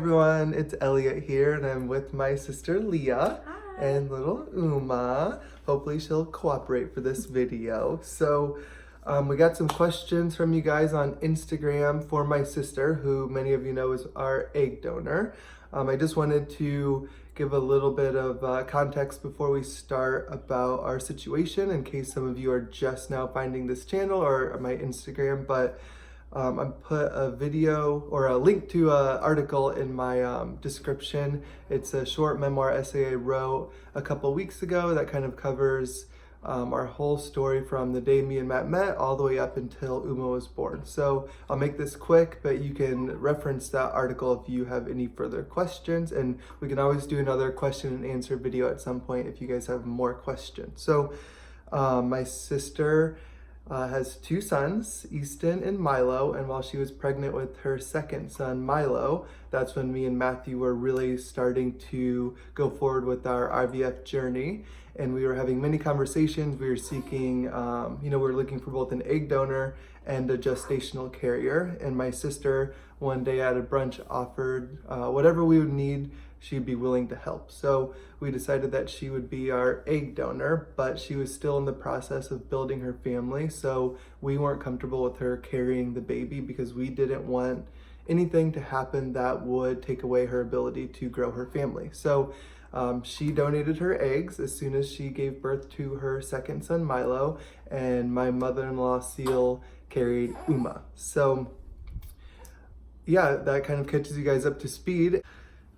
everyone, it's Elliot here and I'm with my sister Leah. Hi. And little Uma. Hopefully she'll cooperate for this video. So we got some questions from you guys on Instagram for my sister, who many of you know is our egg donor. I just wanted to give a little bit of context before we start about our situation in case some of you are just now finding this channel or my Instagram, but I put a video or a link to an article in my description. It's a short memoir essay I wrote a couple weeks ago that kind of covers our whole story from the day me and Matt met all the way up until Uma was born. So I'll make this quick, but you can reference that article if you have any further questions, and we can always do another question and answer video at some point if you guys have more questions. So my sister has two sons, Easton and Milo, and while she was pregnant with her second son, Milo, that's when me and Matthew were really starting to go forward with our IVF journey, and we were having many conversations. We were seeking, we were looking for both an egg donor and a gestational carrier, and my sister one day at a brunch offered whatever we would need, she'd be willing to help. So we decided that she would be our egg donor, but she was still in the process of building her family. So we weren't comfortable with her carrying the baby because we didn't want anything to happen that would take away her ability to grow her family. So she donated her eggs as soon as she gave birth to her second son, Milo, and my mother-in-law, Seal, carried Uma. So yeah, that kind of catches you guys up to speed.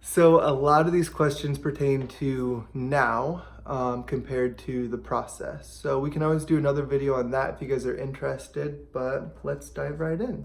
So a lot of these questions pertain to now compared to the process. So we can always do another video on that if you guys are interested, but let's dive right in.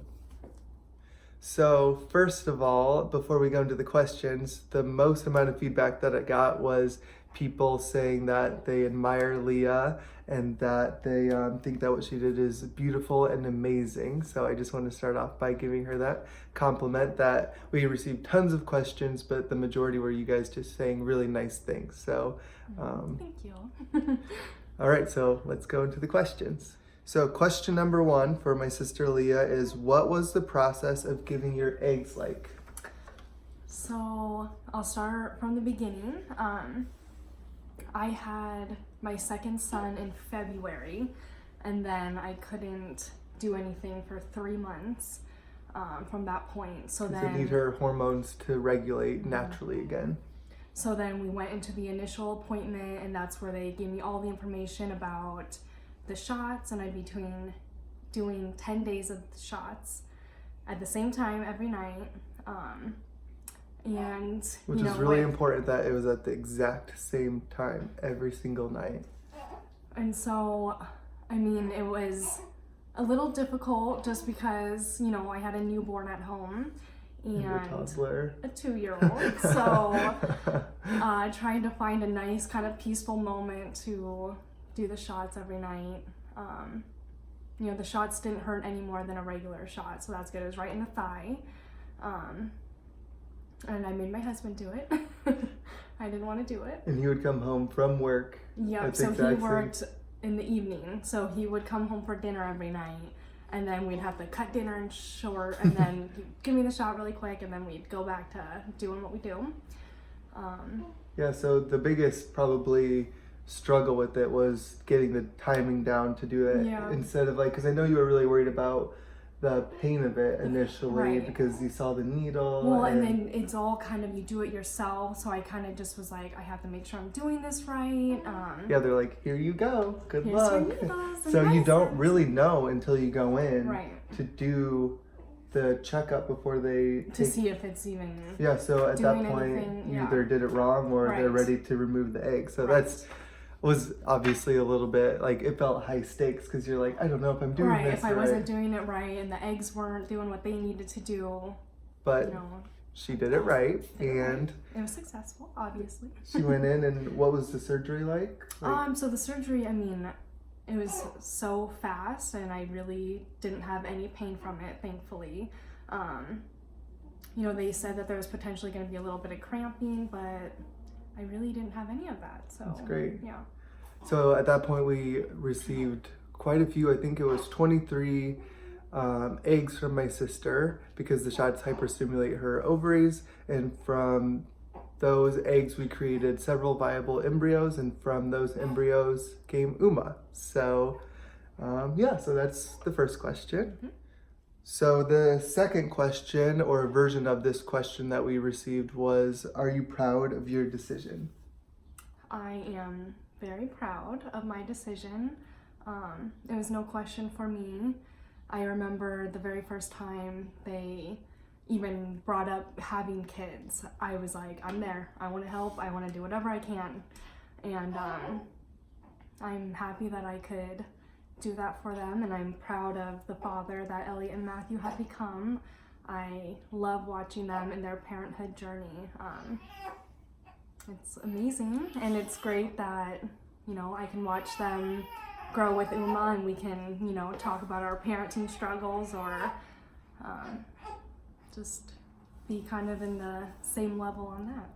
So first of all, before we go into the questions, the most amount of feedback that I got was people saying that they admire Leah and that they think that what she did is beautiful and amazing. So I just want to start off by giving her that compliment. That we received tons of questions, but the majority were you guys just saying really nice things. So thank you. all right, so let's go into the questions. So question number one for my sister Leah is, what was the process of giving your eggs like? So I'll start from the beginning. I had my second son in February, and then I couldn't do anything for 3 months from that point. So then they need her hormones to regulate naturally again. So then we went into the initial appointment, and that's where they gave me all the information about the shots, and I'd be doing 10 days of the shots at the same time every night. And which is really important that it was at the exact same time every single night. And so, I mean, it was a little difficult just because, I had a newborn at home and a toddler, a 2-year-old. So trying to find a nice kind of peaceful moment to do the shots every night. The shots didn't hurt any more than a regular shot, so that's good. It was right in the thigh. And I made my husband do it. I didn't want to do it. And he would come home from work. Yeah, so he worked in the evening. So he would come home for dinner every night, and then we'd have to cut dinner in short, and then he'd give me the shot really quick, and then we'd go back to doing what we do. Yeah, so the biggest probably struggle with it was getting the timing down to do it. Yeah. Instead of because I know you were really worried about the pain of it initially, right, because you saw the needle. Well, and then it's all kind of, you do it yourself, so I kind of just was like, I have to make sure I'm doing this right. Yeah, they're like, here you go, good here's luck. your needles, So you don't medicines. really know until you go in Right. to do the checkup before they to see if it's even yeah, so at that doing point anything, you yeah. either did it wrong or they're Right. ready to remove the egg. So Right. that's was obviously a little bit like, it felt high stakes because you're like, I don't know if I'm doing right, this if I right. wasn't doing it right and the eggs weren't doing what they needed to do, But she did it right, and it was successful, obviously. she went in. And what was the surgery like? So the surgery, I mean, it was so fast, and I really didn't have any pain from it, thankfully. They said that there was potentially going to be a little bit of cramping, but I really didn't have any of that. So That's great. Yeah. So at that point we received quite a few. I think it was 23 eggs from my sister because the shots hyperstimulate her ovaries, and from those eggs we created several viable embryos, and from those embryos came Uma. So so that's the first question. Mhm. So the second question, or a version of this question that we received, was, are you proud of your decision? I am very proud of my decision. It was no question for me. I remember the very first time they even brought up having kids. I was like, I'm there. I want to help. I want to do whatever I can. And I'm happy that I could do that for them, and I'm proud of the father that Elliot and Matthew have become. I love watching them in their parenthood journey. It's amazing, and it's great that, I can watch them grow with Uma, and we can, talk about our parenting struggles, or just be kind of in the same level on that.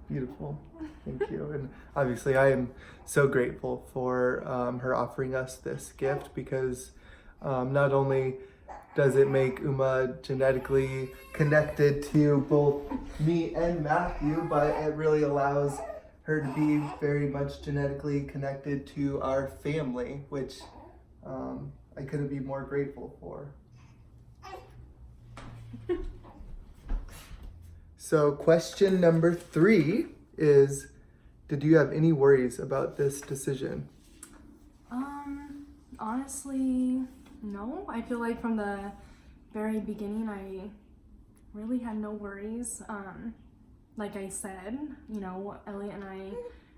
Beautiful. Thank you. And obviously I am so grateful for her offering us this gift, because not only does it make Uma genetically connected to both me and Matthew, but it really allows her to be very much genetically connected to our family, which I couldn't be more grateful for. So question number 3 is, did you have any worries about this decision? Honestly, no. I feel like from the very beginning, I really had no worries. Like I said, Elliot and I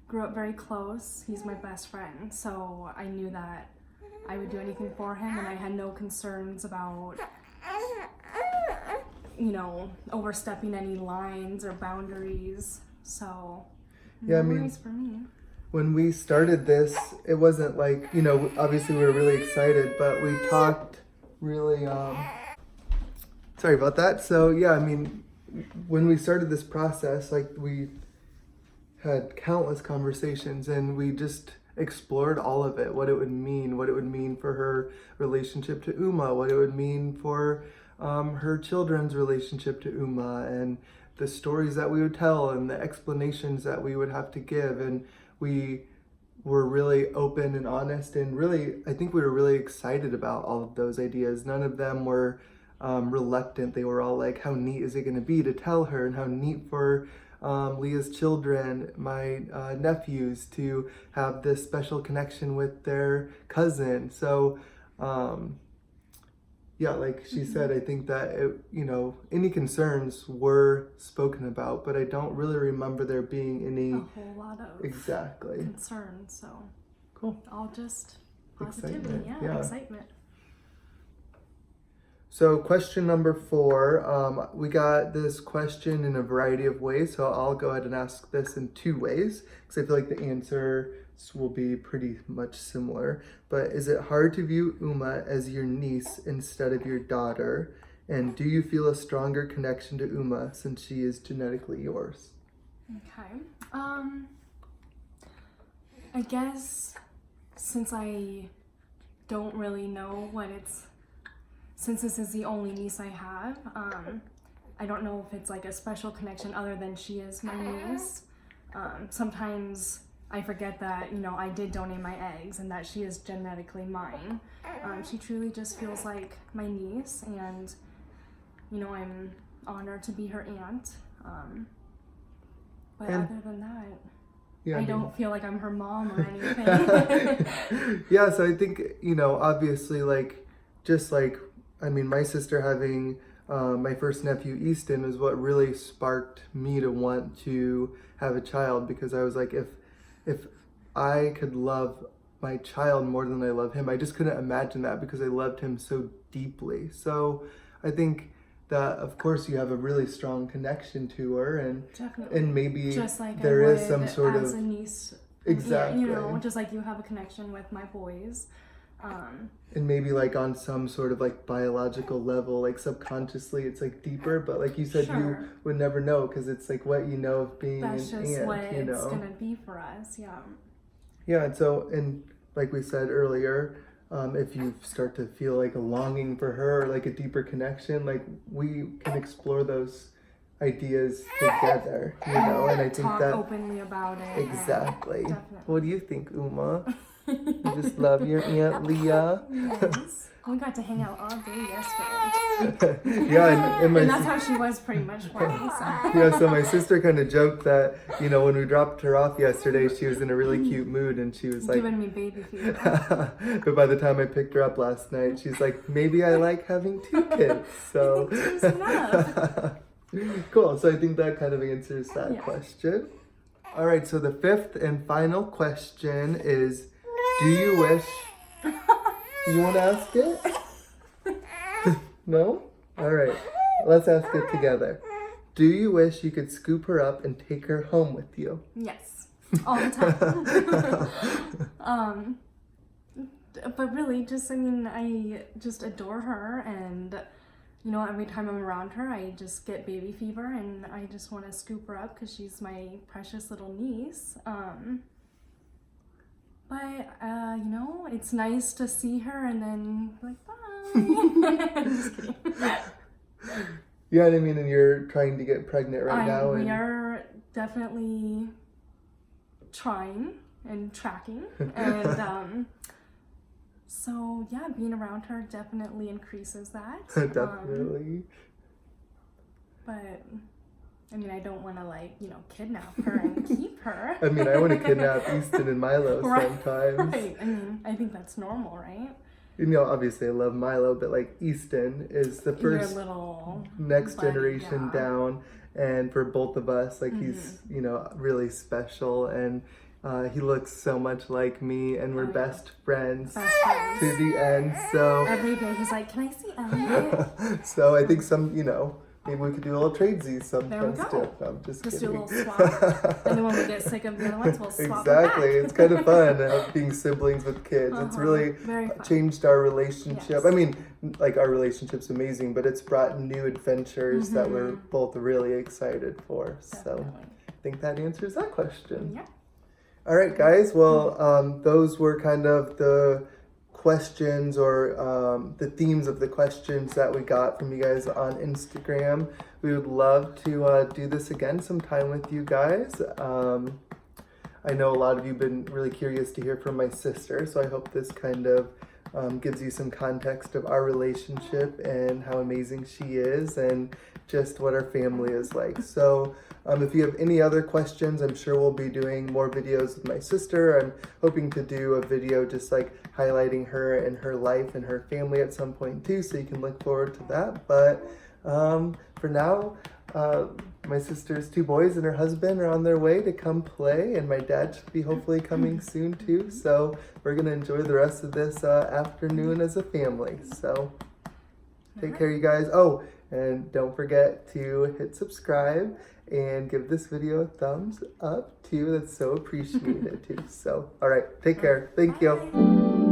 grew up very close. He's my best friend, so I knew that I would do anything for him, and I had no concerns about overstepping any lines or boundaries. So, no worries for me. When we started this, it wasn't like, obviously we were really excited, but we talked really, sorry about that. So yeah, when we started this process, like, we had countless conversations, and we just explored all of it, what it would mean for her relationship to Uma, what it would mean for her children's relationship to Uma, and the stories that we would tell and the explanations that we would have to give. And we were really open and honest, and really, I think we were really excited about all of those ideas. None of them were reluctant. They were all like, how neat is it going to be to tell her, and how neat for Leah's children, my nephews, to have this special connection with their cousin. So like she said, I think that any concerns were spoken about, but I don't really remember there being any a whole lot of concerns. So cool. All just positivity, excitement. So question number 4, we got this question in a variety of ways, so I'll go ahead and ask this in 2 ways, because I feel like the answers will be pretty much similar. But is it hard to view Uma as your niece instead of your daughter? And do you feel a stronger connection to Uma since she is genetically yours? Okay. I guess since I don't really know since this is the only niece I have, I don't know if it's like a special connection other than she is my niece. Sometimes I forget that, I did donate my eggs and that she is genetically mine. She truly just feels like my niece, and, I'm honored to be her aunt. But other than that, I don't feel like I'm her mom or anything. Yeah, so I think, obviously, my sister having my first nephew, Easton, is what really sparked me to want to have a child, because I was like, if I could love my child more than I love him, I just couldn't imagine that, because I loved him so deeply. So I think that, of course, you have a really strong connection to her, and Definitely. And maybe just like there I is would some sort as of a niece. exactly, just like you have a connection with my boys. And maybe like on some sort of like biological level, like subconsciously it's like deeper, but like you said, you would never know, because it's like what you know of being That's an just aunt, what it's gonna be for us. Yeah, and so, and like we said earlier, if you start to feel like a longing for her, like a deeper connection, like we can explore those ideas together, you know, and I think Talk that openly about it. exactly. Definitely. What do you think, Uma? You just love your Aunt Leah. Yes. We got to hang out all day yesterday. Yeah, and And that's how she was pretty much for me. So. yeah, so my sister kind of joked that, you know, when we dropped her off yesterday, she was in a really cute mood and she was like, Giving me baby fever. but by the time I picked her up last night, she's like, maybe I like having 2 kids. So I think 2's enough. cool. So I think that kind of answers that Yeah. question. All right. So the 5th and final question is, do you wish you want to ask it? No? All right. Let's ask it together. Do you wish you could scoop her up and take her home with you? Yes. All the time. But really, just, I mean, I just adore her, and, you know, every time I'm around her, I just get baby fever, and I just want to scoop her up because she's my precious little niece. But, you know, it's nice to see her and then be like, bye. I'm just kidding. Yeah, and I mean, and you're trying to get pregnant right now. We are definitely trying and tracking. And so, yeah, being around her definitely increases that. Definitely. But, I mean, I don't want to, like, you know, kidnap her and keep her. I mean, I want to kidnap Easton and Milo Right, sometimes. Right. I mean, I think that's normal, right? You know, obviously I love Milo, but like Easton is the first Your little next buddy, generation yeah. down, and for both of us, like he's, you know, really special, and he looks so much like me, and we're Oh, yeah. best friends Best friends. to the end. So Every day he's like, can I see Elliot? so I think some, you know, maybe we could do a little tradesies sometimes go. too. No, I'm just Just kidding. do a little swap. And then when we get sick of the other ones, we'll swap them Exactly. back. It's kind of fun being siblings with kids. It's really Very fun. changed our relationship. Yes. I mean, like our relationship's amazing, but it's brought new adventures that we're both really excited for. So Definitely. I think that answers that question. Yeah. All right, guys. Well, those were kind of the questions or the themes of the questions that we got from you guys on Instagram. We would love to do this again sometime with you guys. I know a lot of you have been really curious to hear from my sister, so I hope this kind of gives you some context of our relationship and how amazing she is and just what our family is like. So if you have any other questions, I'm sure we'll be doing more videos with my sister. I'm hoping to do a video just like highlighting her and her life and her family at some point too, so you can look forward to that. But for now, my sister's 2 boys and her husband are on their way to come play, and my dad should be hopefully coming soon too. So we're gonna enjoy the rest of this afternoon as a family. So take care, you guys. Oh, and don't forget to hit subscribe and give this video a thumbs up too. That's so appreciated too. So, all right, take care. Thank you.